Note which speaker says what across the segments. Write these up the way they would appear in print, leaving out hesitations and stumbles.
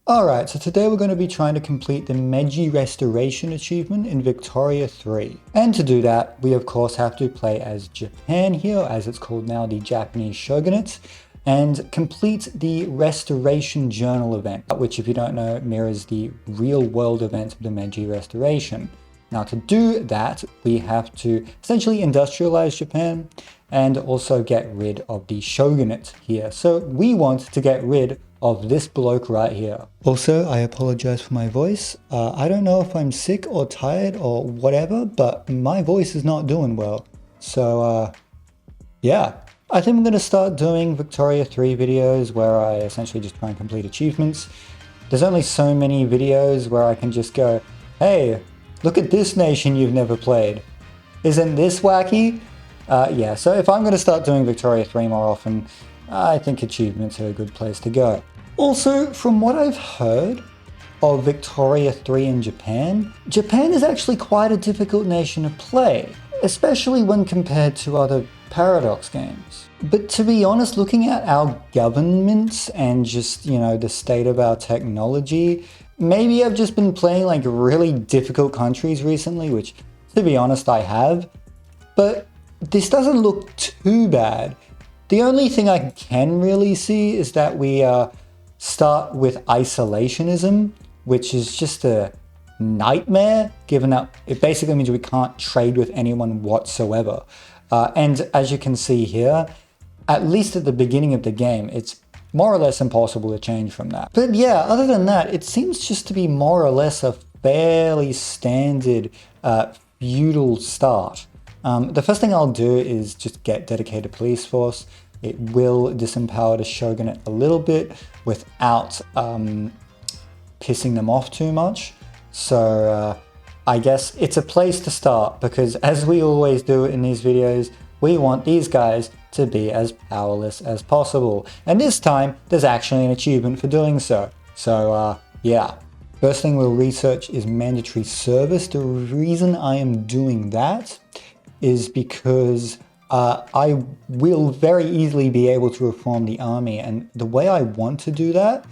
Speaker 1: Alright, so today we're going to be trying to complete the Meiji Restoration achievement in Victoria 3. And to do that, we of course have to play as Japan here, as it's called now, the Japanese Shogunate, and complete the Restoration Journal event, which if you don't know, mirrors the real world events of the Meiji Restoration. Now to do that, we have to essentially industrialize Japan and also get rid of the Shogunate here. So we want to get rid of this bloke right here. Also, I apologize for my voice. I don't know if I'm sick or tired or whatever, but my voice is not doing well. So yeah, I think I'm going to start doing Victoria 3 videos where I essentially just try and complete achievements. There's only so many videos where I can just go, hey, look at this nation you've never played. Isn't this wacky? Yeah, so if I'm going to start doing Victoria 3 more often, I think achievements are a good place to go. Also, from what I've heard of Victoria 3 in Japan, Japan is actually quite a difficult nation to play, especially when compared to other Paradox games. But to be honest, looking at our governments and just, the state of our technology, maybe I've just been playing like really difficult countries recently, which to be honest I have, but this doesn't look too bad. The only thing I can really see is that we start with isolationism, which is just a nightmare, given that it basically means we can't trade with anyone whatsoever. And as you can see here, at least at the beginning of the game, it's more or less impossible to change from that. But yeah, other than that, it seems just to be more or less a fairly standard feudal start. The first thing I'll do is just get dedicated police force. It will disempower the Shogunate a little bit without pissing them off too much. So I guess it's a place to start, because as we always do in these videos, we want these guys to be as powerless as possible. And this time, there's actually an achievement for doing so. So yeah. First thing we'll research is mandatory service. The reason I am doing that is because I will very easily be able to reform the army, and the way I want to do that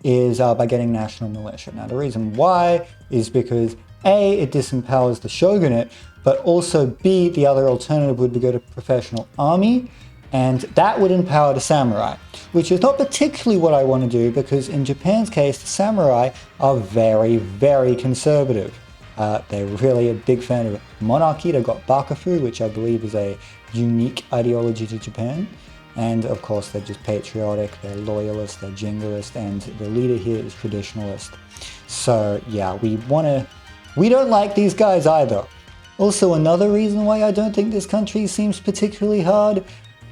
Speaker 1: is by getting national militia. Now the reason why is because A, it disempowers the Shogunate, but also B, the other alternative would be go to professional army, and that would empower the samurai, which is not particularly what I want to do, because in Japan's case, the samurai are very, very conservative. They're really a big fan of monarchy. They've got Bakufu, which I believe is a unique ideology to Japan. And of course, they're just patriotic, they're loyalist, they're jingoist, and the leader here is traditionalist. So yeah, we don't like these guys either. Also, another reason why I don't think this country seems particularly hard,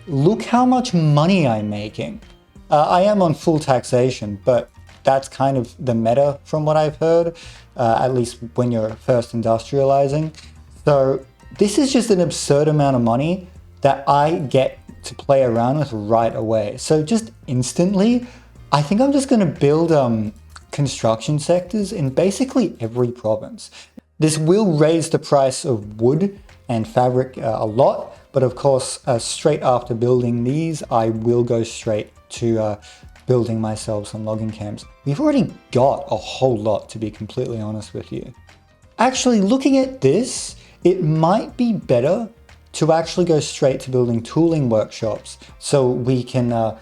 Speaker 1: look how much money I'm making. I am on full taxation, but that's kind of the meta from what I've heard, at least when you're first industrializing. So this is just an absurd amount of money that I get to play around with right away. So just instantly, I think I'm just going to build construction sectors in basically every province. This will raise the price of wood and fabric a lot, but of course, straight after building these, I will go straight to building myself some logging camps. We've already got a whole lot, to be completely honest with you. Actually, looking at this, it might be better to actually go straight to building tooling workshops so we can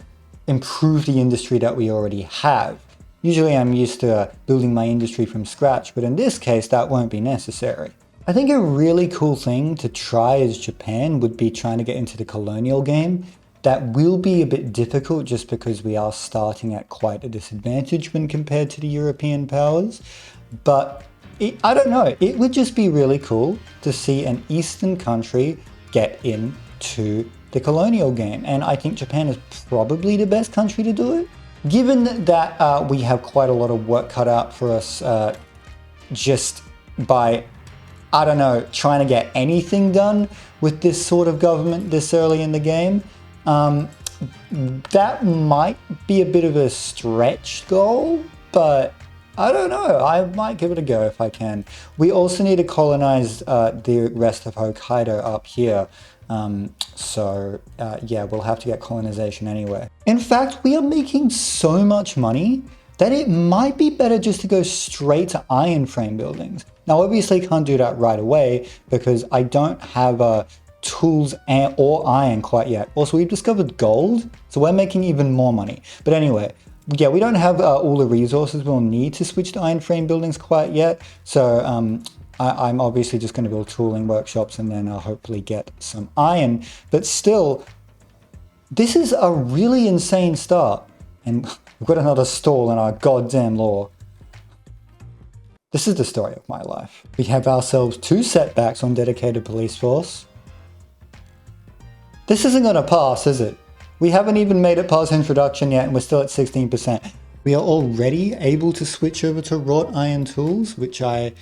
Speaker 1: improve the industry that we already have. Usually I'm used to building my industry from scratch, but in this case, that won't be necessary. I think a really cool thing to try as Japan would be trying to get into the colonial game. That will be a bit difficult just because we are starting at quite a disadvantage when compared to the European powers. But I don't know, it would just be really cool to see an Eastern country get into the colonial game. And I think Japan is probably the best country to do it. Given that we have quite a lot of work cut out for us just by, I don't know, trying to get anything done with this sort of government this early in the game, that might be a bit of a stretch goal, but I don't know, I might give it a go if I can. We also need to colonize the rest of Hokkaido up here. Yeah, we'll have to get colonization anyway. In fact, we are making so much money then it might be better just to go straight to iron frame buildings. Now, obviously can't do that right away because I don't have tools or iron quite yet. Also, we've discovered gold, so we're making even more money. But anyway, yeah, we don't have all the resources we'll need to switch to iron frame buildings quite yet. So I'm obviously just going to build tooling workshops and then hopefully get some iron. But still, this is a really insane start. And we've got another stall in our goddamn law. This is the story of my life. We have ourselves 2 setbacks on dedicated police force. This isn't going to pass, is it? We haven't even made it past introduction yet and we're still at 16%. We are already able to switch over to wrought iron tools, which I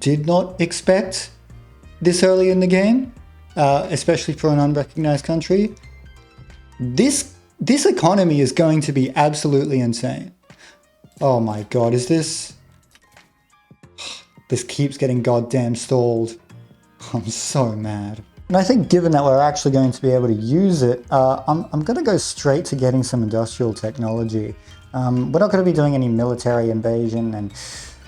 Speaker 1: did not expect this early in the game, especially for an unrecognized country. This economy is going to be absolutely insane. Oh my god, is this... This keeps getting goddamn stalled. I'm so mad. And I think given that we're actually going to be able to use it, I'm going to go straight to getting some industrial technology. We're not going to be doing any military invasion and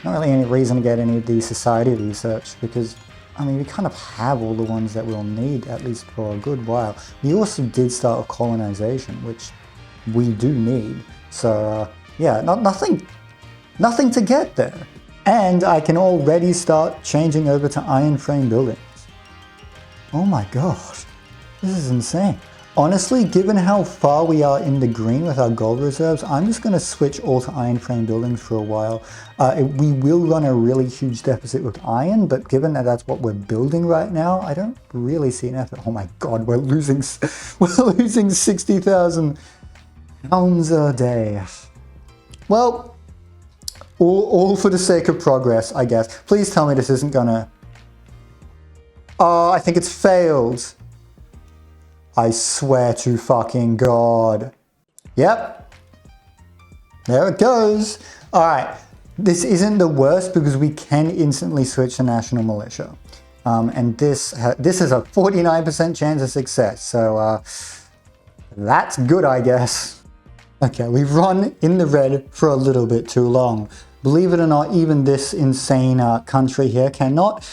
Speaker 1: not really any reason to get any of the society research because, I mean, we kind of have all the ones that we'll need, at least for a good while. We also did start with colonization, which we do need. So, yeah, nothing to get there. And I can already start changing over to iron frame buildings. Oh my god, this is insane. Honestly, given how far we are in the green with our gold reserves, I'm just going to switch all to iron frame buildings for a while. We will run a really huge deficit with iron, but given that that's what we're building right now, I don't really see an effort. Oh my god, we're losing 60,000 pounds a day. Well, all for the sake of progress, I guess. Please tell me this isn't gonna... Oh, I think it's failed. I swear to fucking god. Yep. There it goes. All right. This isn't the worst because we can instantly switch to national militia. And this is a 49% chance of success. So that's good, I guess. Okay, we've run in the red for a little bit too long. Believe it or not, even this insane country here cannot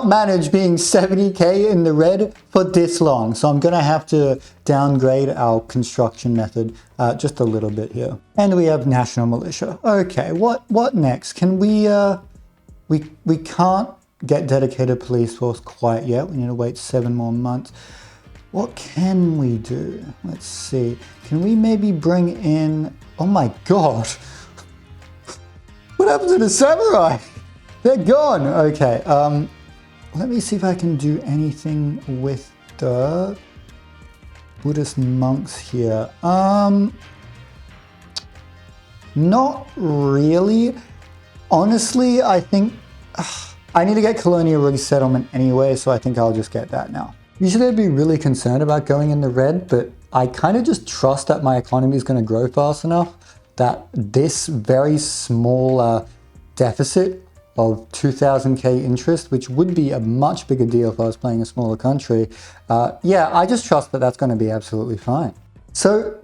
Speaker 1: manage being 70k in the red for this long. So I'm gonna have to downgrade our construction method just a little bit here. And we have national militia. Okay, what next? Can we can't get dedicated police force quite yet. We need to wait 7 more months. What can we do? Let's see. Can we maybe bring in... Oh my god. What happened to the samurai? They're gone. Okay. Let me see if I can do anything with the Buddhist monks here. Not really. Honestly, I think I need to get colonial resettlement anyway, so I think I'll just get that now. Usually I'd be really concerned about going in the red, but I kind of just trust that my economy is going to grow fast enough that this very small deficit of 2,000k interest, which would be a much bigger deal if I was playing a smaller country. Yeah, I just trust that that's going to be absolutely fine. So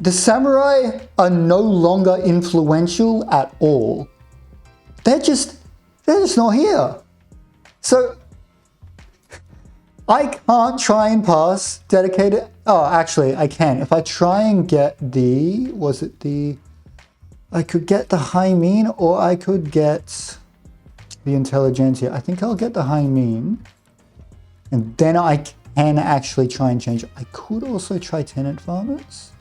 Speaker 1: the samurai are no longer influential at all. They're just not here. So I can't try and pass dedicated. Oh, actually I can. If I try and get the, I could get the high mean or I could get the intelligentsia. I think I'll get the high mean and then I can actually try and change it. I could also try tenant farmers.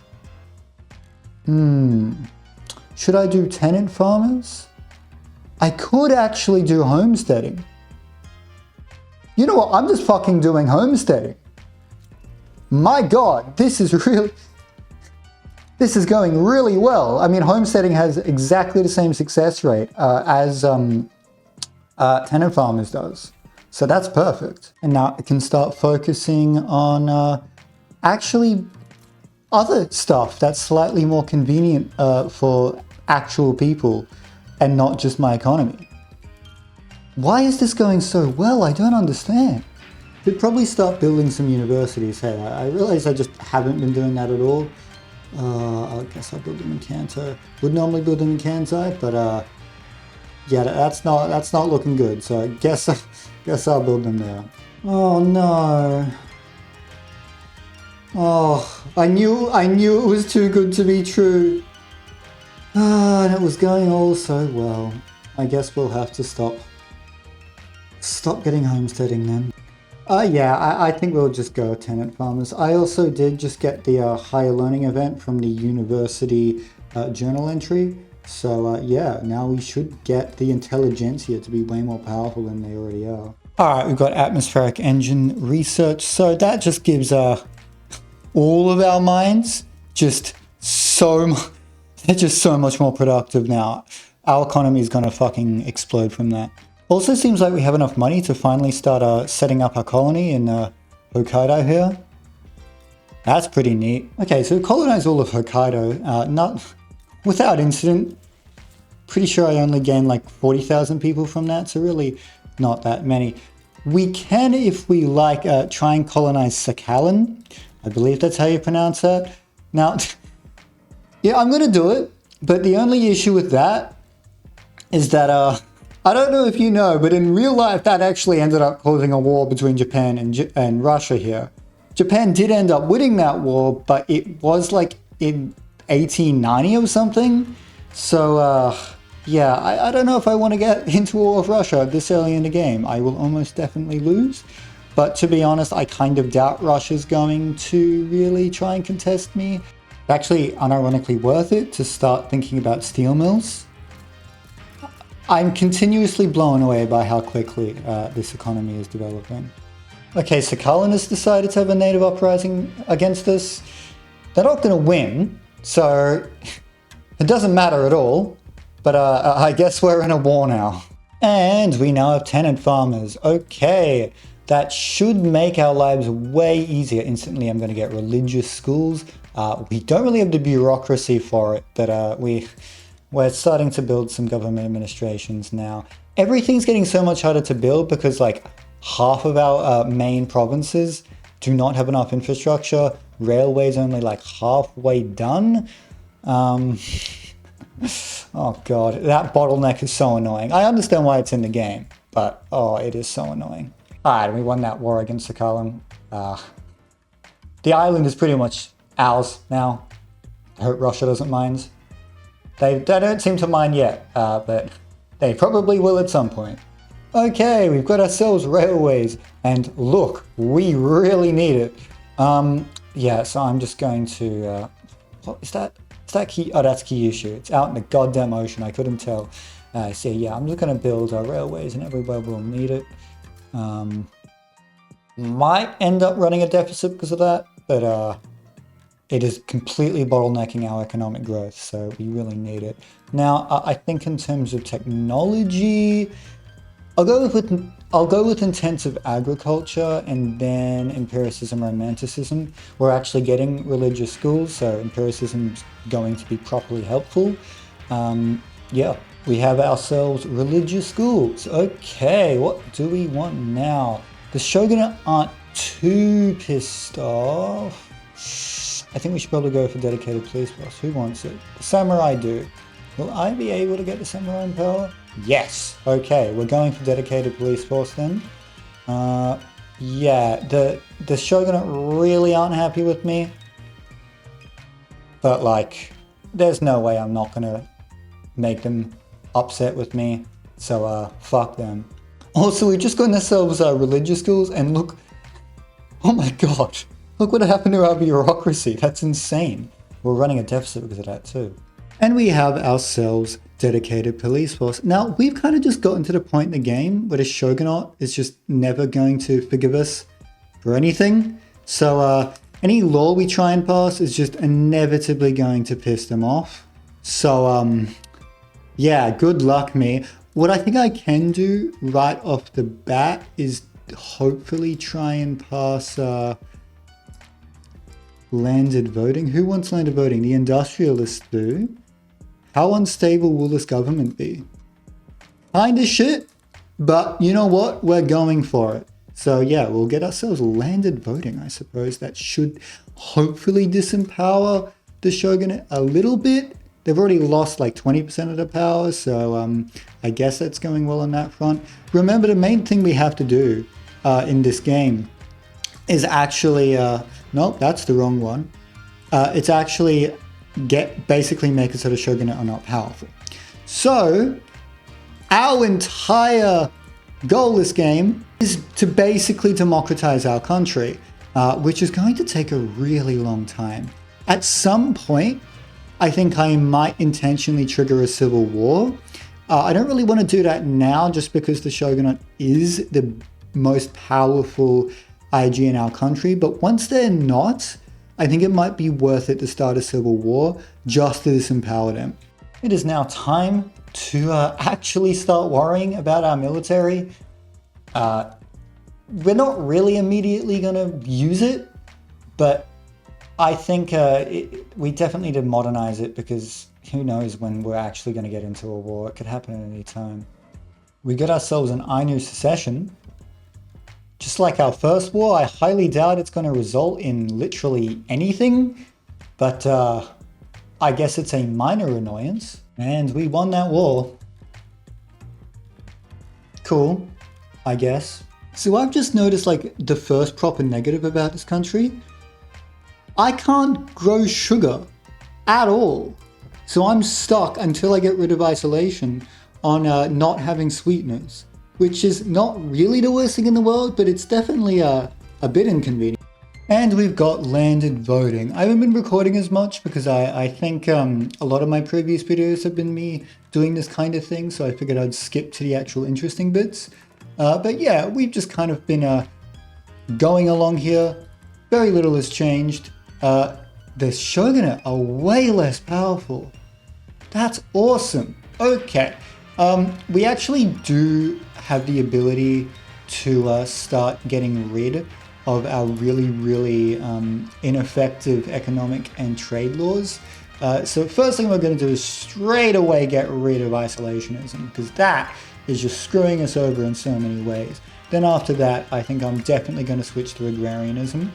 Speaker 1: Should I do tenant farmers? I could actually do homesteading. You know what? I'm just fucking doing homesteading. My God, this is going really well. I mean, homesteading has exactly the same success rate as tenant farmers does. So that's perfect. And now I can start focusing on actually other stuff that's slightly more convenient for actual people and not just my economy. Why is this going so well? I don't understand. Should probably start building some universities. Hey, I realize I just haven't been doing that at all. I guess I'll build them in Kanto. Would normally build them in Kansai, but yeah, that's not looking good. So I guess I'll build them there. Oh no. Oh, I knew it was too good to be true. Ah, and it was going all so well. I guess we'll have to stop getting homesteading then. Yeah, I think we'll just go tenant farmers. I also did just get the higher learning event from the university journal entry. So yeah, now we should get the intelligentsia to be way more powerful than they already are. All right, we've got atmospheric engine research. So that just gives all of our mines just they're just so much more productive now. Our economy is going to fucking explode from that. Also seems like we have enough money to finally start setting up our colony in Hokkaido here. That's pretty neat. Okay, so colonize all of Hokkaido, not without incident. Pretty sure I only gained like 40,000 people from that, so really not that many. We can, if we like, try and colonize Sakhalin. I believe that's how you pronounce that. Now, yeah, I'm gonna do it, but the only issue with that is that, I don't know if you know, but in real life, that actually ended up causing a war between Japan and Russia here. Japan did end up winning that war, but it was like in 1890 or something. So, yeah, I don't know if I want to get into war with Russia this early in the game. I will almost definitely lose. But to be honest, I kind of doubt Russia's going to really try and contest me. It's actually unironically worth it to start thinking about steel mills. I'm continuously blown away by how quickly this economy is developing. Okay, so Sakhalin has decided to have a native uprising against us. They're not going to win, so it doesn't matter at all. But I guess we're in a war now. And we now have tenant farmers. Okay, that should make our lives way easier. Instantly, I'm going to get religious schools. We don't really have the bureaucracy for it, but we're starting to build some government administrations now. Everything's getting so much harder to build because like half of our main provinces do not have enough infrastructure. Railway's only like halfway done. Oh god, that bottleneck is so annoying. I understand why it's in the game, but oh, it is so annoying. Alright, we won that war against Sakhalin. The island is pretty much ours now. I hope Russia doesn't mind. They don't seem to mind yet, but they probably will at some point. Okay, we've got ourselves railways, and look, we really need it. Yeah, so I'm just going to, what is that? Is that Ki? Oh, that's Kyushu. It's out in the goddamn ocean, I couldn't tell. So yeah, I'm just gonna build our railways and everywhere will need it. Might end up running a deficit because of that, but it is completely bottlenecking our economic growth, so we really need it. Now, I think in terms of technology, I'll go with intensive agriculture and then empiricism, romanticism. We're actually getting religious schools, so empiricism's going to be properly helpful. Yeah, we have ourselves religious schools. Okay, what do we want now? The Shogunate aren't too pissed off. I think we should probably go for dedicated police force. Who wants it? The samurai do. Will I be able to get the samurai in power? Yes. Okay, we're going for dedicated police force then. Yeah, the Shogunate really aren't happy with me. But like, there's no way I'm not gonna make them upset with me. So fuck them. Also, we just got ourselves religious schools and look, oh my god. Look what happened to our bureaucracy. That's insane. We're running a deficit because of that too. And we have ourselves dedicated police force. Now, we've kind of just gotten to the point in the game where the Shogunate is just never going to forgive us for anything. So any law we try and pass is just inevitably going to piss them off. So yeah, good luck me. What I think I can do right off the bat is hopefully try and pass landed voting. Who wants landed voting? The industrialists do. How unstable will this government be? Kinda shit, but you know what? We're going for it. So yeah, we'll get ourselves landed voting, I suppose. That should hopefully disempower the shogunate a little bit. They've already lost like 20% of the power, so I guess that's going well on that front. Remember, the main thing we have to do in this game is actually, nope, that's the wrong one. It's actually basically make it so the shogunate are not powerful. So our entire goal this game is to basically democratize our country, which is going to take a really long time. At some point, I think I might intentionally trigger a civil war. I don't really want to do that now just because the shogunate is the most powerful IG in our country. But once they're not, I think it might be worth it to start a civil war just to disempower them. It is now time to actually start worrying about our military. We're not really immediately going to use it, but I think we definitely need to modernize it because who knows when we're actually going to get into a war. It could happen at any time. We got ourselves an Ainu secession. Just like our first war, I highly doubt it's going to result in literally anything, but I guess it's a minor annoyance. And we won that war. Cool, I guess. So I've just noticed like the first proper negative about this country. I can't grow sugar at all. So I'm stuck until I get rid of isolation on not having sweeteners, which is not really the worst thing in the world, but it's definitely a bit inconvenient. And we've got landed voting. I haven't been recording as much because I think a lot of my previous videos have been me doing this kind of thing, so I figured I'd skip to the actual interesting bits. But yeah, we've just kind of been going along here. Very little has changed. The shogunate are way less powerful. That's awesome. Okay. We actually do have the ability to start getting rid of our really ineffective economic and trade laws. So first thing we're going to do is straight away get rid of isolationism, because that is just screwing us over in so many ways. Then after that, I think I'm definitely going to switch to agrarianism.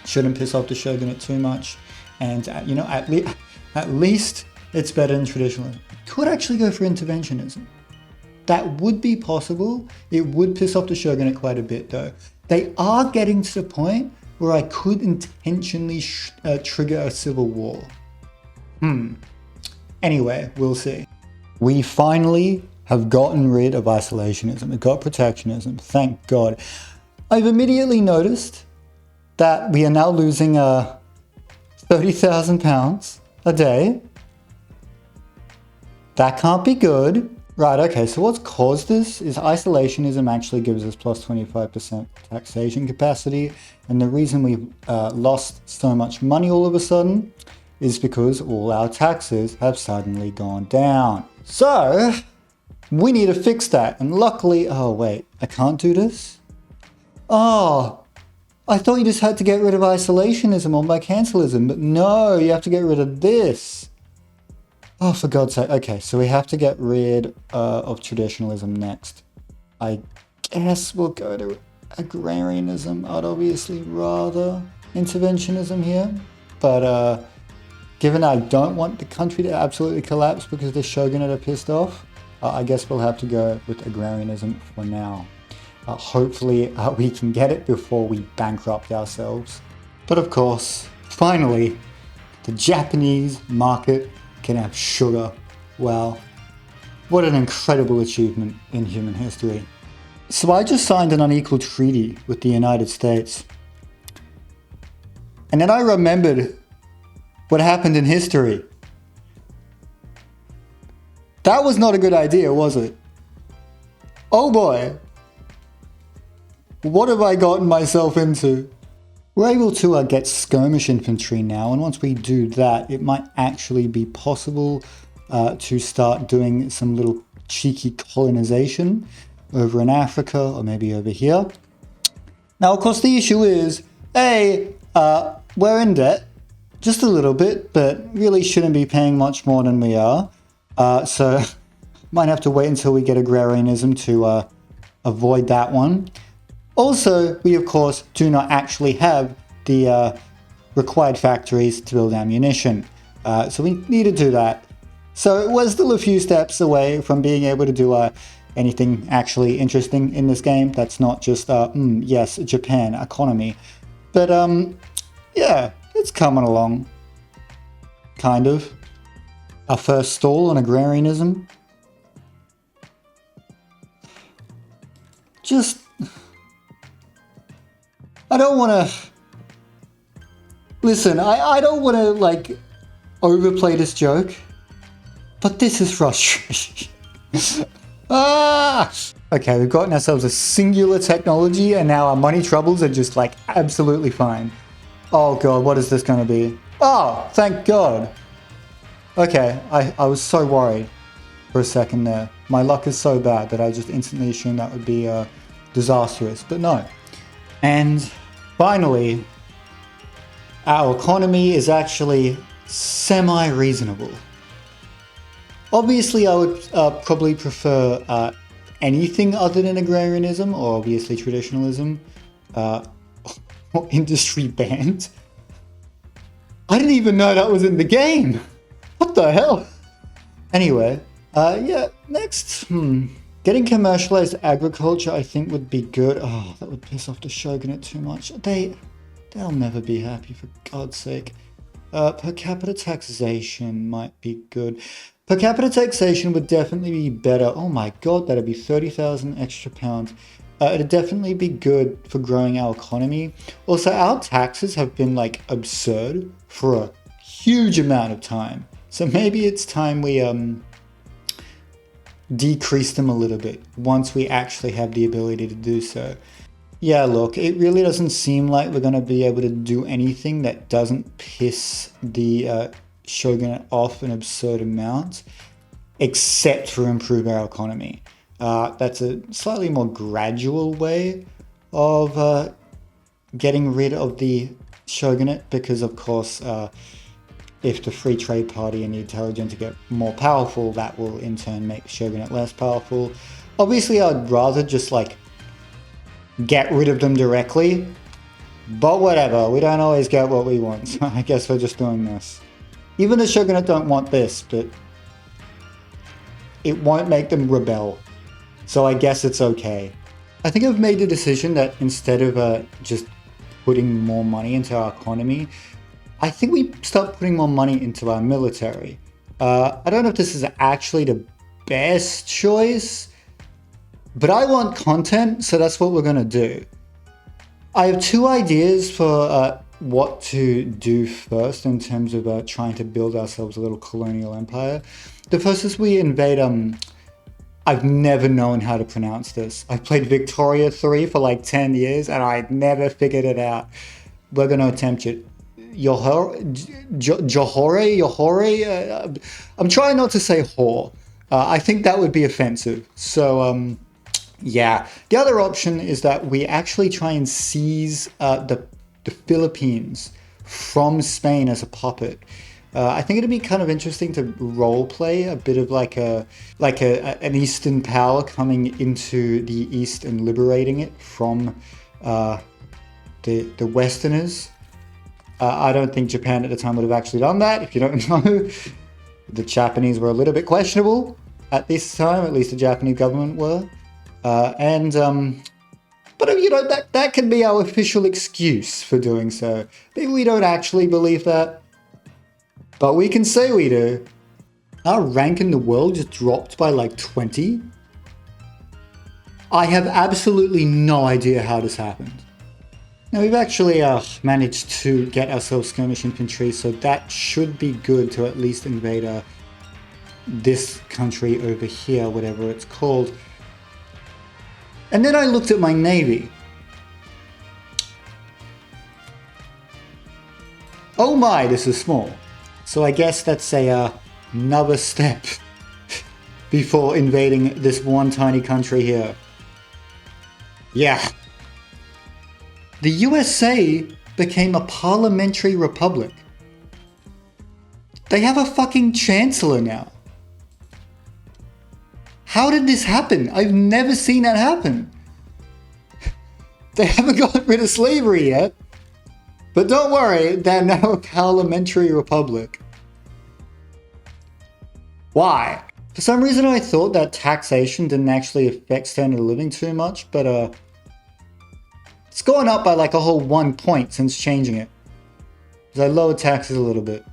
Speaker 1: Shouldn't piss off the shogunate too much. And, you know, at least it's better than traditionalism. Could actually go for interventionism. That would be possible. It would piss off the shogunate quite a bit, though. They are getting to the point where I could intentionally trigger a civil war. Anyway, we'll see. We finally have gotten rid of isolationism. We got protectionism, thank God. I've immediately noticed that we are now losing 30,000 pounds a day. That can't be good. Right, okay, so what's caused this is isolationism actually gives us plus 25% taxation capacity. And the reason we've lost so much money all of a sudden is because all our taxes have suddenly gone down. So we need to fix that. And luckily, oh wait, I can't do this? Oh, I thought you just had to get rid of isolationism or mercantilism, but no, you have to get rid of this. Oh, for God's sake. Okay, so we have to get rid of traditionalism next. I guess we'll go to agrarianism. I'd obviously rather interventionism here. But given I don't want the country to absolutely collapse because the shogunate are pissed off, I guess we'll have to go with agrarianism for now. Hopefully we can get it before we bankrupt ourselves. But of course, finally, the Japanese market can have sugar. Wow, what an incredible achievement in human history. So I just signed an unequal treaty with the United States. And then I remembered what happened in history. That was not a good idea, was it? Oh boy. What have I gotten myself into? We're able to get skirmish infantry now, and once we do that, it might actually be possible to start doing some little cheeky colonization over in Africa or maybe over here. Now, of course, the issue is, we're in debt, just a little bit, but really shouldn't be paying much more than we are. So might have to wait until we get agrarianism to avoid that one. Also, we of course do not actually have the required factories to build ammunition. So we need to do that. So we're still a few steps away from being able to do anything actually interesting in this game. That's not just, yes, Japan economy. But yeah, it's coming along. Kind of. Our first stall on agrarianism. Just... I don't want to... Listen, I don't want to, like, overplay this joke, but this is frustrating. Okay, we've gotten ourselves a singular technology, and now our money troubles are just, like, absolutely fine. Oh god, what is this going to be? Oh, thank god. Okay, I was so worried for a second there. My luck is so bad that I just instantly assumed that would be disastrous, but no. And finally, our economy is actually semi-reasonable. Obviously, I would probably prefer anything other than agrarianism, or obviously traditionalism, or industry banned. I didn't even know that was in the game! What the hell? Anyway, yeah, next, getting commercialized agriculture I think would be good. Oh, that would piss off the Shogunate too much. They'll never be happy, for God's sake. Per capita taxation might be good. Per capita taxation would definitely be better. Oh my god, that'd be 30,000 extra pounds. It'd definitely be good for growing our economy. Also, our taxes have been, like, absurd for a huge amount of time. So maybe it's time we decrease them a little bit once we actually have the ability to do so. Yeah, look, it really doesn't seem like we're going to be able to do anything that doesn't piss the Shogunate off an absurd amount, except for improve our economy. That's a slightly more gradual way of getting rid of the Shogunate, because of course, if the Free Trade Party and the intelligentsia get more powerful, that will in turn make the Shogunate less powerful. Obviously, I'd rather just, like, get rid of them directly, but whatever, we don't always get what we want, so I guess we're just doing this. Even the Shogunate don't want this, but it won't make them rebel, so I guess it's okay. I think I've made the decision that instead of just putting more money into our economy, I think we start putting more money into our military. I don't know if this is actually the best choice, but I want content, so that's what we're going to do. I have two ideas for what to do first in terms of trying to build ourselves a little colonial empire. The first is we invade, I've never known how to pronounce this. I've played Victoria 3 for like 10 years and I never figured it out. We're going to attempt it. Johore? I'm trying not to say whore. I think that would be offensive. So, yeah. The other option is that we actually try and seize the Philippines from Spain as a puppet. I think it'd be kind of interesting to role play a bit of like an Eastern power coming into the East and liberating it from the Westerners. I don't think Japan at the time would have actually done that. If you don't know, the Japanese were a little bit questionable at this time. At least the Japanese government were. But you know, that can be our official excuse for doing so. Maybe we don't actually believe that, but we can say we do. Our rank in the world just dropped by like 20. I have absolutely no idea how this happened. Now we've actually managed to get ourselves skirmish infantry, so that should be good to at least invade this country over here, whatever it's called. And then I looked at my navy. Oh my, this is small. So I guess that's another step before invading this one tiny country here. Yeah. The USA became a parliamentary republic. They have a fucking chancellor now. How did this happen? I've never seen that happen. They haven't gotten rid of slavery yet. But don't worry, they're now a parliamentary republic. Why? For some reason I thought that taxation didn't actually affect standard of living too much, but it's gone up by like a whole 1 point since changing it. Because I lowered taxes a little bit.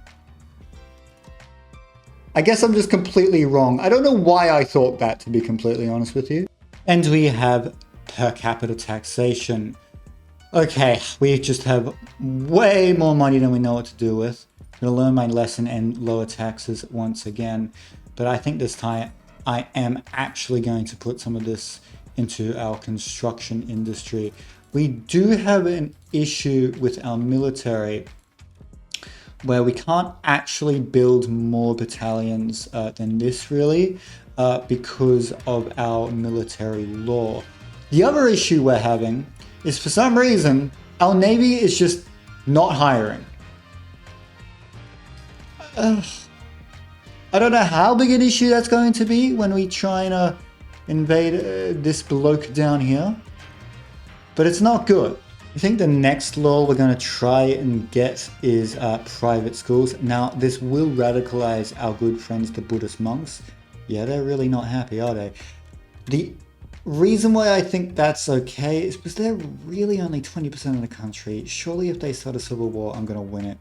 Speaker 1: I guess I'm just completely wrong. I don't know why I thought that, to be completely honest with you. And we have per capita taxation. Okay, we just have way more money than we know what to do with. I'm gonna learn my lesson and lower taxes once again. But I think this time I am actually going to put some of this into our construction industry. We do have an issue with our military where we can't actually build more battalions than this really because of our military law. The other issue we're having is for some reason our Navy is just not hiring. I don't know how big an issue that's going to be when we try and invade this bloke down here, but it's not good. I think the next law we're going to try and get is private schools. Now, this will radicalize our good friends, the Buddhist monks. Yeah, they're really not happy, are they? The reason why I think that's okay is because they're really only 20% of the country. Surely if they start a civil war, I'm going to win it.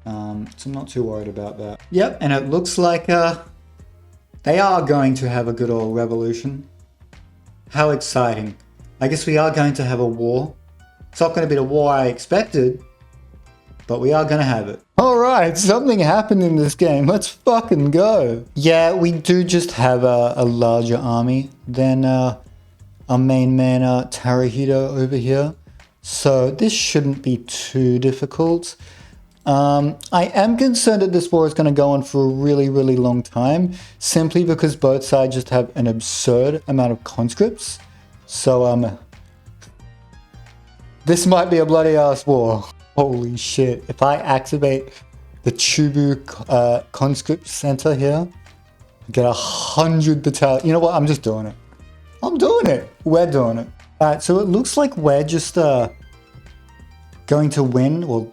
Speaker 1: So I'm not too worried about that. Yep, and it looks like they are going to have a good old revolution. How exciting. I guess we are going to have a war. It's not going to be the war I expected, but we are going to have it. Alright, something happened in this game. Let's fucking go. Yeah, we do just have a larger army than our main man Tarahito over here. So this shouldn't be too difficult. I am concerned that this war is going to go on for a really, really long time, simply because both sides just have an absurd amount of conscripts. So, this might be a bloody ass war. Holy shit. If I activate the Chubu conscript center here, get 100 battalions. You know what? I'm just doing it. I'm doing it. We're doing it. Alright, so it looks like we're just, going to win. Well,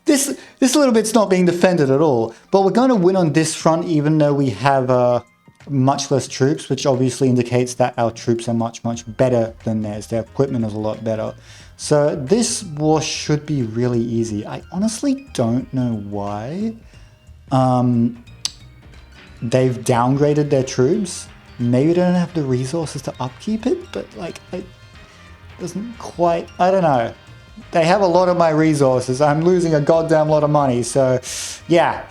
Speaker 1: this little bit's not being defended at all, but we're going to win on this front even though we have much less troops, which obviously indicates that our troops are much, much better than theirs. Their equipment is a lot better. So this war should be really easy. I honestly don't know why they've downgraded their troops. Maybe they don't have the resources to upkeep it, but like it doesn't quite, I don't know. They have a lot of my resources. I'm losing a goddamn lot of money. So, yeah.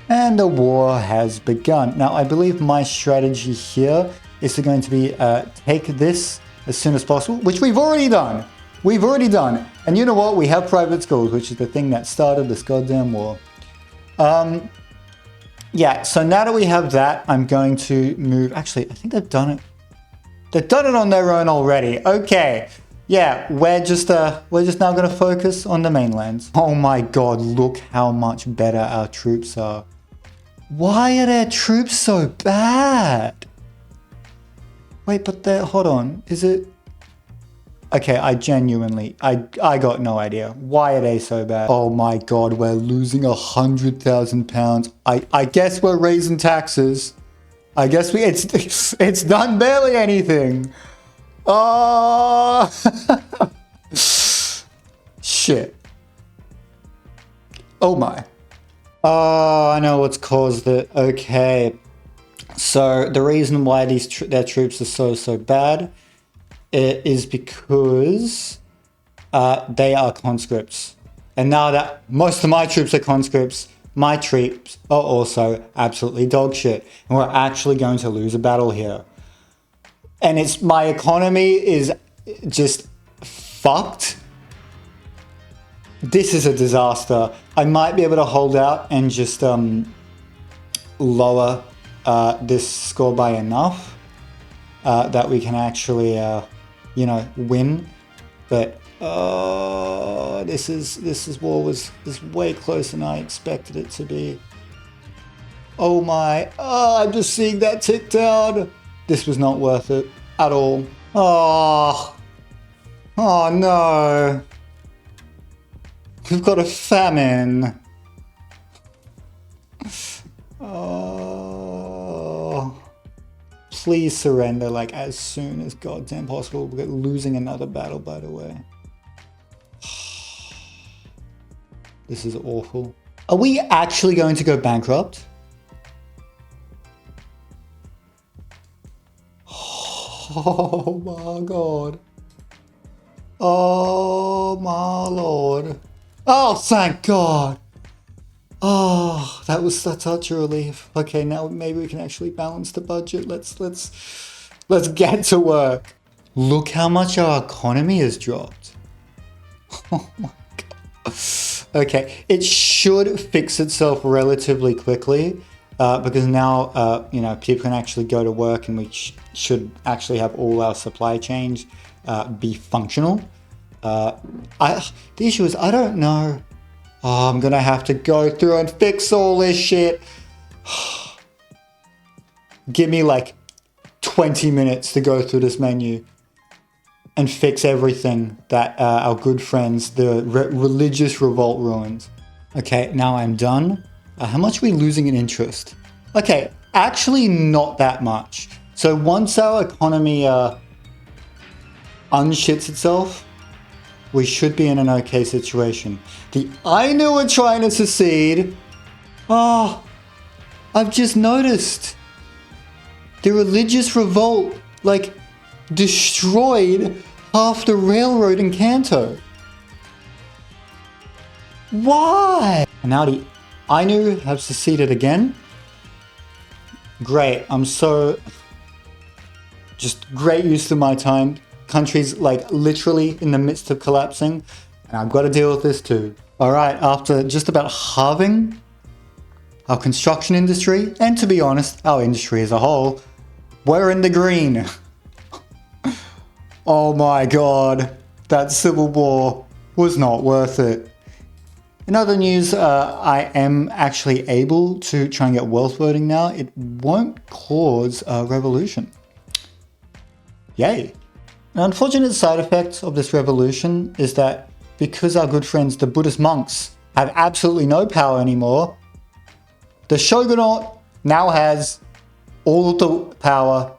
Speaker 1: And the war has begun. Now, I believe my strategy here is going to be take this as soon as possible, which we've already done. We've already done. And you know what? We have private schools, which is the thing that started this goddamn war. Yeah, so now that we have that, I'm going to move. Actually, I think they've done it. They've done it on their own already. Okay. Yeah, we're just now going to focus on the mainlands. Oh my god, look how much better our troops are. Why are their troops so bad? Wait, but hold on, is it? Okay, I got no idea. Why are they so bad? Oh my god, we're losing 100,000 pounds. I guess we're raising taxes. I guess it's done barely anything. Oh, shit. Oh my. Oh, I know what's caused it. Okay. So the reason why their troops are so bad is because they are conscripts. And now that most of my troops are conscripts, my troops are also absolutely dog shit. And we're actually going to lose a battle here. And my economy is just fucked. This is a disaster. I might be able to hold out and just lower this score by enough that we can actually, win. But this war was way closer than I expected it to be. Oh my! Oh, I'm just seeing that tick down. This was not worth it at all. Oh no. We've got a famine. Oh. please surrender like as soon as goddamn possible. We're losing another battle, by the way. This is awful. Are we actually going to go bankrupt? Oh my god. Oh my lord. Oh, thank god. Oh, that was such a relief. Okay, now maybe we can actually balance the budget. Let's get to work. Look how much our economy has dropped. Oh my god. Okay, it should fix itself relatively quickly because now you know, people can actually go to work, and we should actually have all our supply chains be functional. The issue is I don't know. Oh, I'm gonna have to go through and fix all this shit. Give me like 20 minutes to go through this menu and fix everything that our good friends, the religious revolt, ruined. Okay, now I'm done. How much are we losing in interest? Okay, actually not that much. So once our economy unshits itself, we should be in an okay situation. The Ainu are trying to secede. Oh, I've just noticed. The religious revolt, like, destroyed half the railroad in Kanto. Why? And now the Ainu have seceded again. Great, I'm so... just great use of my time. Country's like literally in the midst of collapsing, and I've got to deal with this too. All right, after just about halving our construction industry, and to be honest, our industry as a whole, we're in the green. Oh my god, that civil war was not worth it. In other news, I am actually able to try and get wealth voting now. It won't cause a revolution. Yay. An unfortunate side effect of this revolution is that because our good friends, the Buddhist monks, have absolutely no power anymore, the Shogunate now has all of the power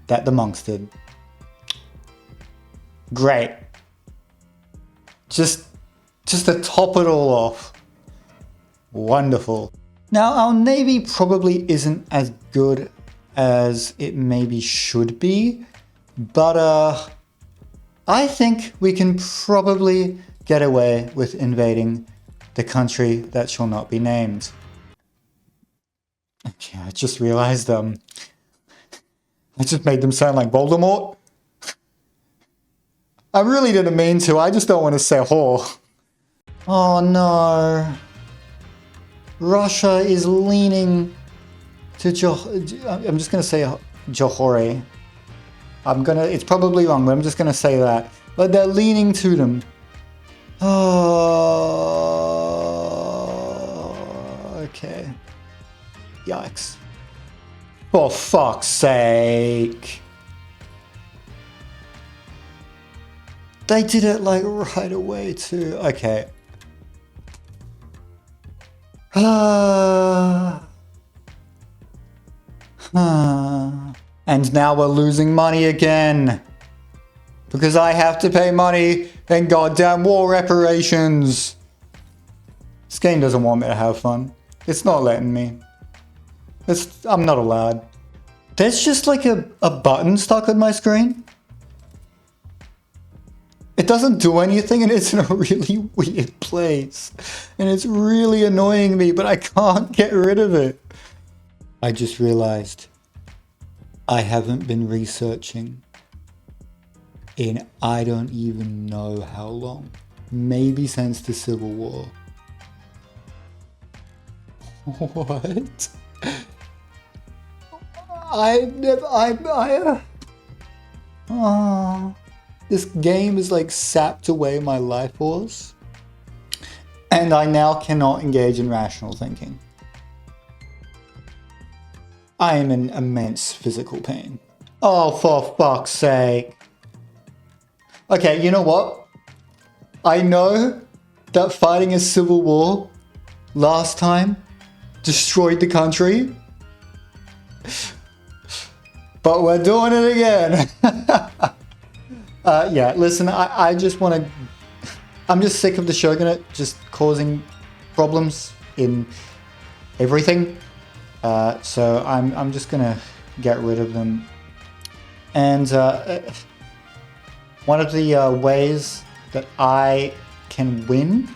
Speaker 1: that the monks did. Great. Just to top it all off. Wonderful. Now, our navy probably isn't as good as it maybe should be, but I think we can probably get away with invading the country that shall not be named. Yeah, I just realized I just made them sound like Voldemort. I really didn't mean to, I just don't want to say whore. Oh no. Russia is leaning to I'm just gonna say Johore. It's probably wrong, but I'm just gonna say that. But they're leaning to them. Oh, okay. Yikes. For fuck's sake. They did it like right away too. Okay. And now we're losing money again. Because I have to pay money in goddamn war reparations. This game doesn't want me to have fun. It's not letting me. I'm not allowed. There's just like a button stuck on my screen. It doesn't do anything and it's in a really weird place. And it's really annoying me, but I can't get rid of it. I just realized I haven't been researching in I don't even know how long. Maybe since the Civil War. What? This game has like sapped away my life force, and I now cannot engage in rational thinking. I am in immense physical pain. Oh, for fuck's sake. Okay, you know what? I know that fighting a civil war last time destroyed the country. but we're doing it again. Yeah, listen, I just want to... I'm just sick of the Shogunate just causing problems in everything. So I'm just going to get rid of them. And one of the ways that I can win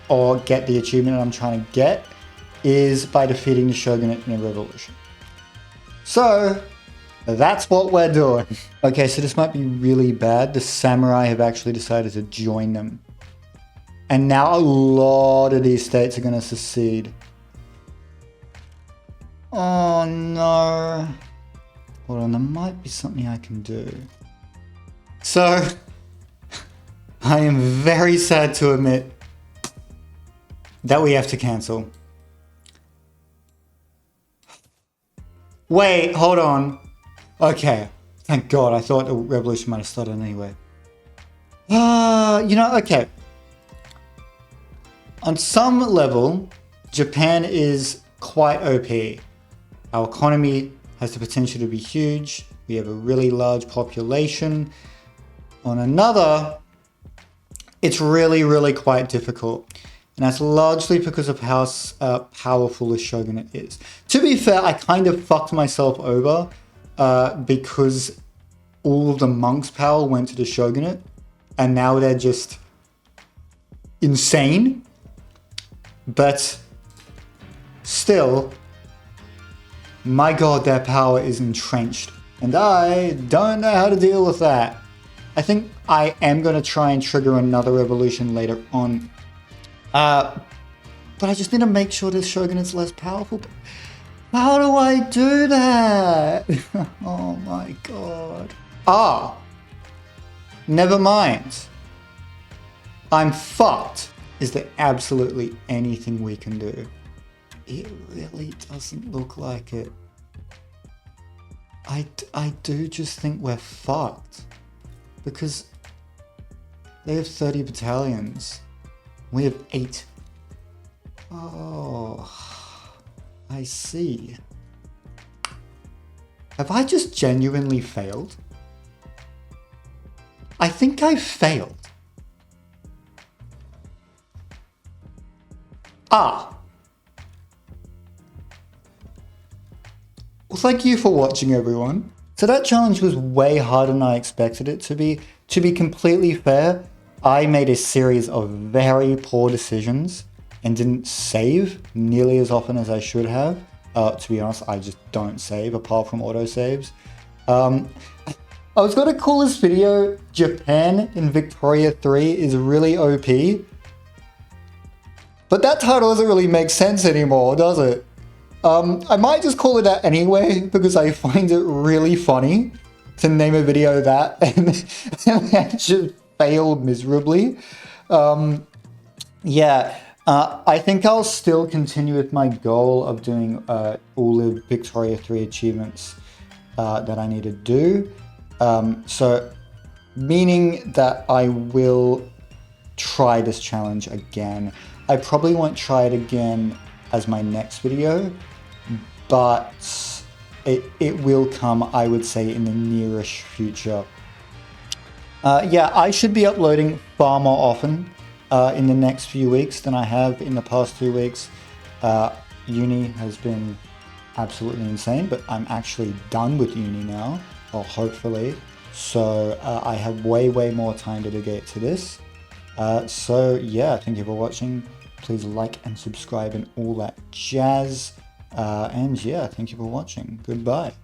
Speaker 1: or get the achievement that I'm trying to get is by defeating the Shogunate in a revolution. So that's what we're doing. Okay, so this might be really bad. The samurai have actually decided to join them. And now a lot of these states are going to secede. Oh no. Hold on, there might be something I can do. So, I am very sad to admit that we have to cancel. Wait, hold on. Okay, thank God, I thought the revolution might have started anyway. Okay. On some level, Japan is quite OP. Our economy has the potential to be huge. We have a really large population. On another, it's really, really quite difficult. And that's largely because of how powerful the Shogunate is. To be fair, I kind of fucked myself over because all of the monks' power went to the Shogunate. And now they're just insane. But still, my God, their power is entrenched. And I don't know how to deal with that. I think I am going to try and trigger another revolution later on. But I just need to make sure this Shogunate's less powerful. How do I do that? Oh my God. Never mind. I'm fucked. Is there absolutely anything we can do? It really doesn't look like it. I do just think we're fucked. Because they have 30 battalions. We have 8. Oh, I see. Have I just genuinely failed? I think I failed. Well, thank you for watching, everyone. So that challenge was way harder than I expected it to be. To be completely fair, I made a series of very poor decisions and didn't save nearly as often as I should have. To be honest, I just don't save apart from autosaves. I was going to call this video Japan in Victoria 3 is really OP. But that title doesn't really make sense anymore, does it? I might just call it that anyway, because I find it really funny to name a video that and I just failed miserably. I think I'll still continue with my goal of doing all the Victoria 3 achievements that I need to do. So, meaning that I will try this challenge again. I probably won't try it again as my next video, but it will come, I would say, in the nearish future. I should be uploading far more often in the next few weeks than I have in the past 2 weeks. Uni has been absolutely insane, but I'm actually done with uni now, or hopefully. So I have way more time to dedicate to this. Thank you for watching. Please like and subscribe and all that jazz. Thank you for watching. Goodbye.